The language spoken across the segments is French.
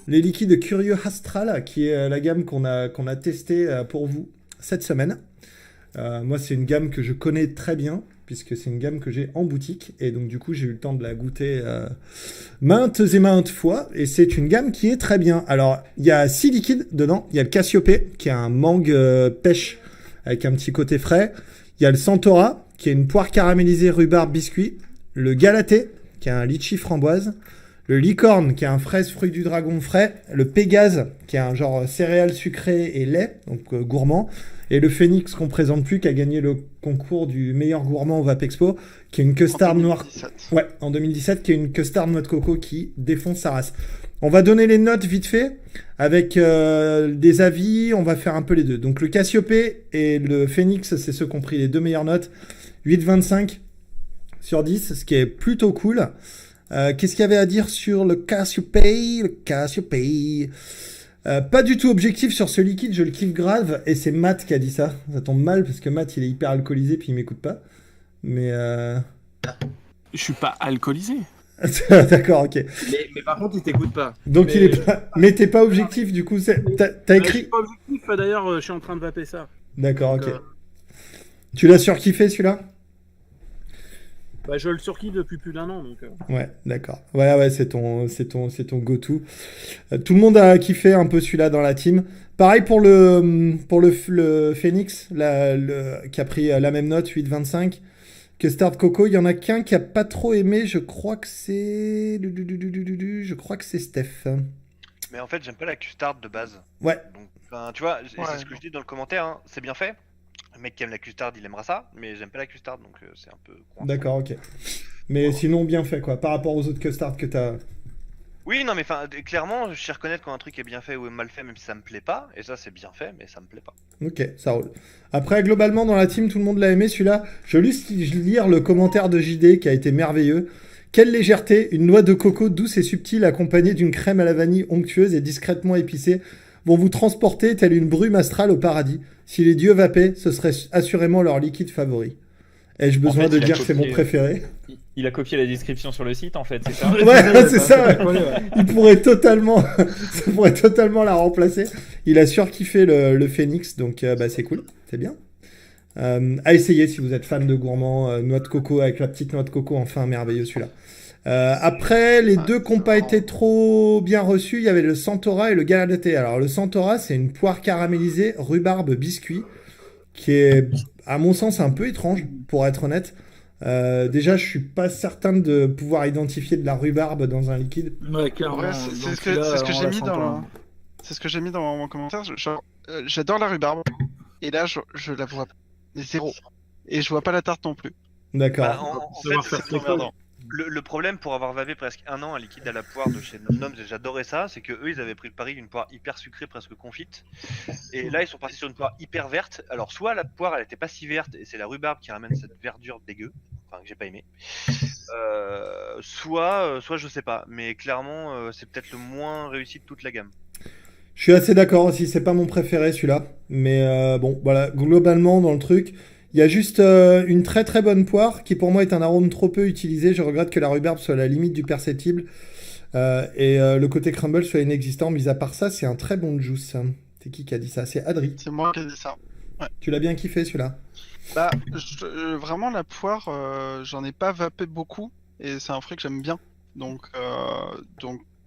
Les liquides Curieux Astral, qui est la gamme qu'on a testée pour vous cette semaine. Moi, c'est une gamme que je connais très bien, puisque c'est une gamme que j'ai en boutique. Et donc, du coup, j'ai eu le temps de la goûter maintes et maintes fois. Et c'est une gamme qui est très bien. Alors, il y a 6 liquides dedans. Il y a le Cassiopée, qui est un mangue pêche, avec un petit côté frais. Il y a le Centaura, qui est une poire caramélisée rhubarbe biscuit. Le Galaté, qui est un litchi framboise. Le Licorne, qui est un fraise fruit du dragon frais. Le Pégase, qui est un genre céréales sucrées et lait, donc gourmand. Et le Phoenix, qu'on présente plus, qui a gagné le concours du meilleur gourmand au Vapexpo, qui est une custard noire. Ouais, en 2017, qui est une custard noix de coco qui défonce sa race. On va donner les notes vite fait, avec des avis, on va faire un peu les deux. Donc le Cassiopée et le Phoenix, c'est ceux qui ont pris les deux meilleures notes. 8,25 sur 10, ce qui est plutôt cool. Qu'est-ce qu'il y avait à dire sur le Cassiopée? Pas du tout objectif sur ce liquide, je le kiffe grave, et c'est Matt qui a dit ça. Ça tombe mal, parce que Matt, il est hyper alcoolisé, puis il m'écoute pas. Mais Je suis pas alcoolisé. D'accord, ok. Mais par contre, il t'écoute pas. Donc Mais- il est pas... Mais t'es pas objectif, du coup, t'as Je écrit... suis pas objectif, d'ailleurs, je suis en train de vaper ça. D'accord, ok. Donc, Tu l'as surkiffé, celui-là? Bah, je le surkiffe depuis plus d'1 an, donc... Ouais, d'accord. Ouais, c'est ton go-to. Tout le monde a kiffé un peu celui-là dans la team. Pareil pour le Phoenix, qui a pris la même note, 8,25. Custard Coco, il y en a qu'un qui a pas trop aimé, je crois que c'est... Je crois que c'est Steph. Mais en fait, j'aime pas la custard de base. Ouais, Donc, tu vois, Ouais. c'est ce que je dis dans le commentaire, hein, c'est bien fait. Le mec qui aime la custard, il aimera ça, mais j'aime pas la custard, donc c'est un peu coincé. d'accord, ok. Mais sinon, bien fait, quoi. Par rapport aux autres custards que t'as... Oui, non, mais clairement, je sais reconnaître quand un truc est bien fait ou est mal fait, même si ça me plaît pas. Et ça, c'est bien fait, mais ça me plaît pas. Ok, ça roule. Après, globalement, dans la team, tout le monde l'a aimé, celui-là. Je vais juste lire le commentaire de JD qui a été merveilleux. Quelle légèreté, une noix de coco douce et subtile accompagnée d'une crème à la vanille onctueuse et discrètement épicée vont vous transporter telle une brume astrale au paradis. Si les dieux vapaient, ce serait assurément leur liquide favori. Ai-je besoin fait, de il a dire que c'est mon copié, préféré? Il a copié la description sur le site, en fait, c'est ça? Ouais, c'est ça. Il pourrait totalement, ça pourrait totalement la remplacer. Il a surkiffé le Phoenix, donc bah, c'est cool, c'est bien. À essayer si vous êtes fan de gourmand, noix de coco avec la petite noix de coco, enfin merveilleux celui-là. Après, les deux qui n'ont pas été trop bien reçus, il y avait le Centaura et le Galaté. Alors le Centaura, c'est une poire caramélisée rhubarbe biscuit, qui est, à mon sens, un peu étrange, pour être honnête. Déjà, je suis pas certain de pouvoir identifier de la rhubarbe dans un liquide. Ouais, clairement. Ouais, c'est ce que j'ai mis dans. C'est ce que j'ai mis dans mon commentaire. J'adore la rhubarbe. Et là, je la vois zéro. Et je vois pas la tarte non plus. D'accord. Bah, en savoir fait, faire c'est ses preuves. le problème pour avoir vavé presque 1 an un liquide à la poire de chez Nom Noms, et j'adorais ça, c'est que eux ils avaient pris le pari d'une poire hyper sucrée, presque confite. Et là ils sont partis sur une poire hyper verte. Alors soit la poire elle était pas si verte et c'est la rhubarbe qui ramène cette verdure dégueu, enfin que j'ai pas aimé. Soit je sais pas, mais clairement c'est peut-être le moins réussi de toute la gamme. Je suis assez d'accord aussi, c'est pas mon préféré celui-là. Mais bon, voilà, globalement dans le truc, il y a juste une très très bonne poire qui pour moi est un arôme trop peu utilisé. Je regrette que la rhubarbe soit à la limite du perceptible. Et le côté crumble soit inexistant. Mis à part ça, c'est un très bon juice. C'est qui a dit ça? C'est Adri. C'est moi qui ai dit ça. Tu l'as bien kiffé celui-là? Bah, vraiment, la poire, j'en ai pas vapé beaucoup. Et c'est un fruit que j'aime bien. Donc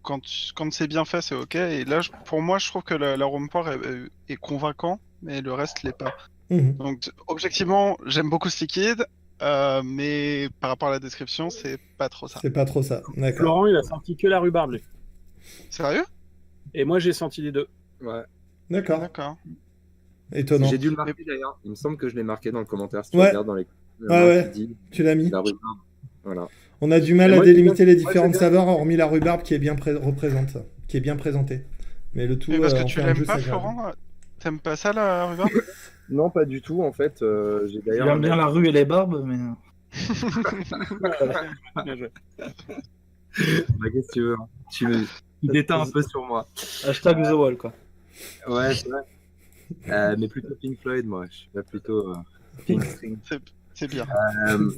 quand c'est bien fait, c'est ok. Et là, pour moi, je trouve que l'arôme poire est convaincant, mais le reste l'est pas. Mhm. Donc, objectivement, j'aime beaucoup ce liquide, mais par rapport à la description, c'est pas trop ça. C'est pas trop ça, d'accord. Florent, il a senti que la rhubarbe, lui. Sérieux? Et moi, j'ai senti les deux. Ouais. D'accord, D'accord. étonnant. J'ai dû le marquer d'ailleurs. Il me semble que je l'ai marqué dans le commentaire. Si tu Ouais. regardes dans les. Ouais. Qui dit Tu l'as mis. la rhubarbe. Voilà. On a du mal Et à moi, délimiter les moi, différentes j'ai- saveurs, hormis la rhubarbe qui est bien qui est bien présentée. Mais le tout, Mais parce que en tu fait un l'aimes jus pas, agréable. Florent? T'aimes pas ça, la rhubarbe? Non, pas du tout. En fait, j'ai Il d'ailleurs. aime bien la rue et les barbes, mais. Bien joué. Bah, qu'est-ce que tu veux, hein. Tu déteins un peu sur moi. Hashtag The Wall, quoi. Ouais, c'est vrai. Mais plutôt Pink Floyd, moi. Je suis pas plutôt Pink String. C'est bien.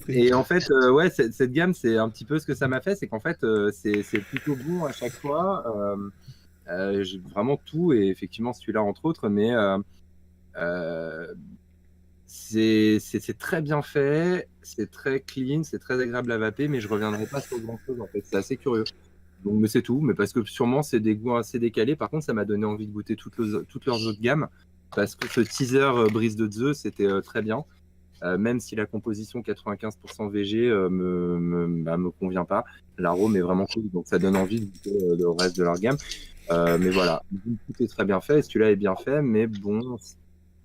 Et en fait, ouais, cette gamme, c'est un petit peu ce que ça m'a fait, c'est qu'en fait, c'est plutôt bon à chaque fois. J'ai vraiment tout, et effectivement celui-là entre autres, mais c'est très bien fait, c'est très clean, c'est très agréable à vaper, mais je reviendrai pas sur grand-chose en fait. C'est assez curieux. Donc, mais c'est tout, mais parce que sûrement c'est des goûts assez décalés. Par contre, ça m'a donné envie de goûter toutes leurs autres gammes, parce que ce teaser Brise de Zeus, c'était très bien. Même si la composition 95% VG me convient pas, l'arôme est vraiment cool, donc ça donne envie de goûter le reste de leur gamme. Mais voilà, tout est très bien fait, celui-là est bien fait, mais bon, c'est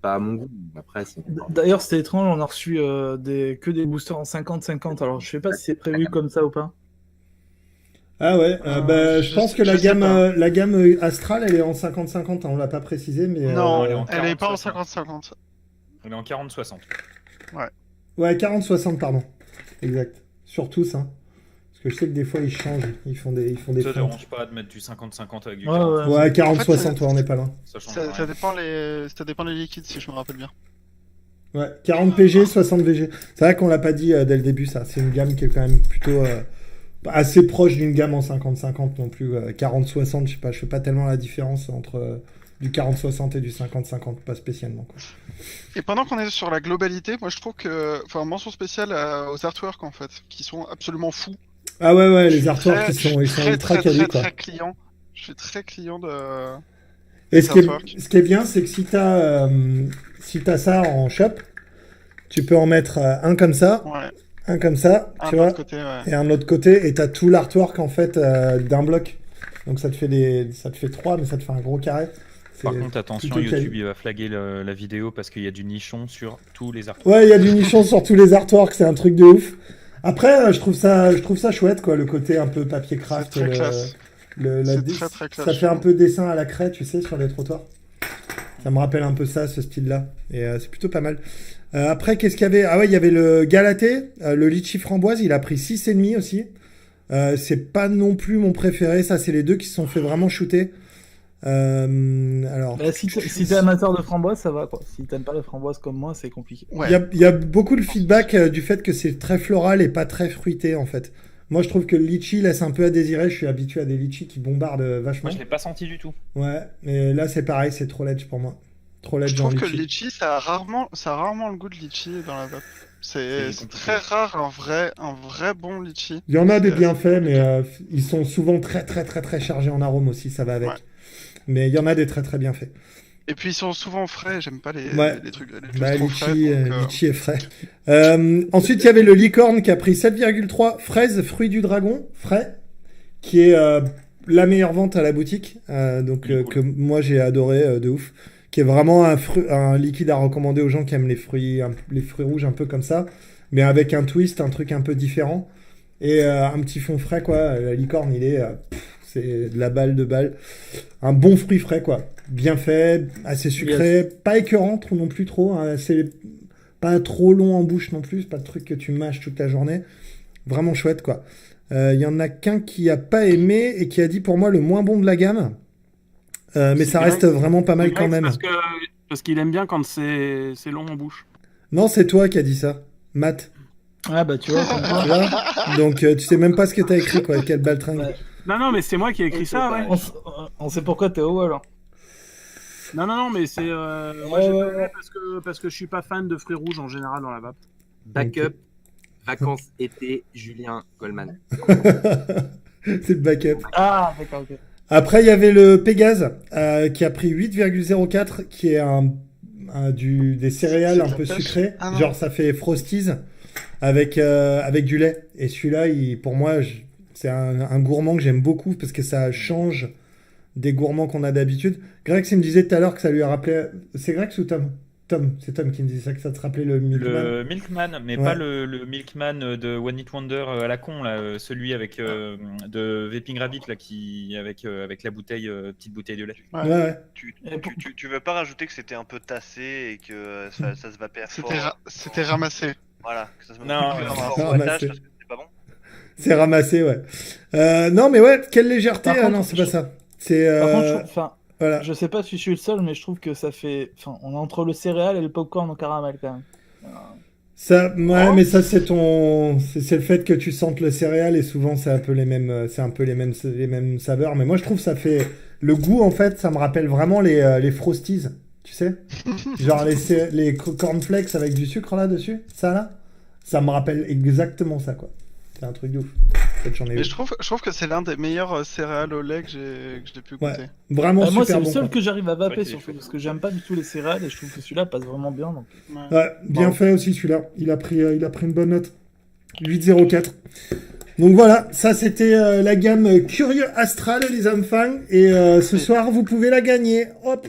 pas à mon goût. Après, D'ailleurs, c'était étrange, on a reçu que des boosters en 50-50, alors je sais pas si c'est prévu comme ça ou pas. Ah ouais, je pense que la gamme Astral, elle est en 50-50, hein, on l'a pas précisé, mais... Non, elle est en elle est pas en 40-60. 50-50. On est en 40-60. Ouais, 40-60, pardon. Exact. Sur tous, hein. Parce que je sais que des fois, ils changent, ils font des Ça ne feintes. dérange pas de mettre du 50-50 avec du Ouais, 40. ouais. Ouais, 40-60, En fait, ouais, on n'est pas loin. Ça change Ça rien. dépend les liquides, si je me rappelle bien. Ouais, 40 PG, 60 VG. C'est vrai qu'on l'a pas dit dès le début, ça. C'est une gamme qui est quand même plutôt assez proche d'une gamme en 50-50 non plus. 40-60, je sais pas, je fais pas tellement la différence entre du 40-60 et du 50-50, pas spécialement, quoi. Et pendant qu'on est sur la globalité, moi je trouve que, enfin, mention spéciale aux artworks en fait, qui sont absolument fous. Ah ouais, Je les suis artworks, très- ils sont je suis ultra quali, quoi. très client. Je suis très client de. Et les artworks. ce qui est bien, c'est que si t'as ça en shop, tu peux en mettre un comme ça, Ouais. un comme ça, Un tu de vois, l'autre côté, ouais. et un autre côté, et t'as tout l'artwork en fait d'un bloc. Donc ça te fait 3, mais ça te fait un gros carré. C'est Par contre, attention, plutôt YouTube, quali. il va flaguer la vidéo parce qu'il y a du nichon sur tous les articles. Ouais, il y a du nichon sur tous les artworks, c'est un truc de ouf. Après, je trouve ça chouette, quoi, le côté un peu papier craft. C'est très classe. C'est très, très classe, Ça je fait un trouve. peu dessin à la craie, tu sais, sur les trottoirs. Ça me rappelle un peu ça, ce style-là. Et c'est plutôt pas mal. Après, qu'est-ce qu'il y avait? Ah ouais, il y avait le Galaté, le litchi framboise, il a pris 6,5 aussi. C'est pas non plus mon préféré, ça, c'est les deux qui se sont fait vraiment shooter. Alors, Bah, si t'es amateur de framboise, ça va quoi. Si t'aimes pas les framboises comme moi, c'est compliqué. Ouais. il y a beaucoup de feedback du fait que c'est très floral et pas très fruité, en fait. Moi, je trouve que le litchi laisse un peu à désirer. Je suis habitué à des litchis qui bombardent vachement. Moi, je l'ai pas senti du tout. Ouais, mais là, c'est pareil, c'est trop ledge pour moi. Trop ledge Je en trouve que litchi. le litchi, ça a rarement le goût de litchi dans la vape. C'est C'est très rare un vrai bon litchi. Il y en a des C'est bien assez faits, mais compliqué. ils sont souvent très, très, très, très chargés en arôme aussi, ça va avec. Ouais. Mais il y en a des très, très bien faits. Et puis ils sont souvent frais, j'aime pas les trucs Bah, trop litchi, frais. Donc, litchi est frais. Ensuite, il y avait le licorne qui a pris 7,3 fraises, fruits du dragon, frais, qui est la meilleure vente à la boutique, donc Il est cool. que moi j'ai adoré de ouf, qui est vraiment un liquide à recommander aux gens qui aiment les fruits rouges un peu comme ça, mais avec un twist, un truc un peu différent, et un petit fond frais, quoi. La licorne, c'est de la balle de balle. Un bon fruit frais, quoi. Bien fait, assez sucré, pas écœurant non plus trop, hein, c'est pas trop long en bouche non plus, c'est pas le truc que tu mâches toute la journée. Vraiment chouette, quoi. Il y en a qu'un qui a pas aimé et qui a dit pour moi le moins bon de la gamme. Mais C'est ça Greg. reste vraiment pas mal quand même. Parce qu'il aime bien quand c'est long en bouche. Non, c'est toi qui as dit ça, Matt. Ah bah tu vois, comme Tu vois. Donc tu sais même pas ce que t'as écrit, quoi. Quel baltringue. Ouais. Non, mais c'est moi qui ai écrit ça, ouais. on sait pourquoi t'es au wall. Hein. Non, mais c'est. Moi, j'ai pas aimé parce que je suis pas fan de fruits rouges en général dans la vape. Backup, vacances été, Julien Goldman. C'est le backup. Ah d'accord, ok. Après, il y avait le Pégase qui a pris 8,04, qui est des céréales C'est un de la peu pêche. sucrées. Ah non. Genre, ça fait Frosties avec du lait. Et celui-là, pour moi, c'est un gourmand que j'aime beaucoup parce que ça change des gourmands qu'on a d'habitude. Greg, il me disait tout à l'heure que ça lui a rappelé. C'est Greg ou Tom? C'est Tom qui me disait ça, que ça te rappelait le Milkman. Le Milkman, mais Ouais. pas le Milkman de One Hit Wonder à la con, là, celui avec de Vaping Rabbit là, avec la bouteille, petite bouteille de lait. Ouais. Ouais. Tu veux pas rajouter que c'était un peu tassé et que ça se vapait fort. C'était ramassé. Voilà, que ça se Non, vapait non, fort c'est au ramassé. wattage parce que c'était pas bon. C'est ramassé, ouais. Non, mais ouais, quelle légèreté. Par contre, non, c'est pas ça. C'est. Par contre, voilà. je sais pas si je suis le seul, mais je trouve que ça fait. Enfin, on est entre le céréal et le popcorn au caramel quand même. Ça, ouais, mais ça c'est c'est le fait que tu sentes le céréal et souvent c'est un peu les mêmes, les mêmes saveurs. Mais moi je trouve ça fait le goût en fait, ça me rappelle vraiment les Frosties, tu sais, genre les cornflakes avec du sucre là dessus, ça là, ça me rappelle exactement ça quoi. C'est un truc de ouf. Peut-être j'en ai Mais eu. je trouve que c'est l'un des meilleurs céréales au lait que j'ai pu goûter. Ouais, vraiment Moi, c'est super le bon. seul quoi. que j'arrive à vaper Ouais, surtout, c'est parce que j'aime pas du tout les céréales et je trouve que celui-là passe vraiment bien. Donc. Ouais, bien fait aussi celui-là. Il a pris une bonne note. 8,04. Donc voilà, ça c'était la gamme Curieux Astral, les hommes fans. Et ce soir, vous pouvez la gagner. Hop!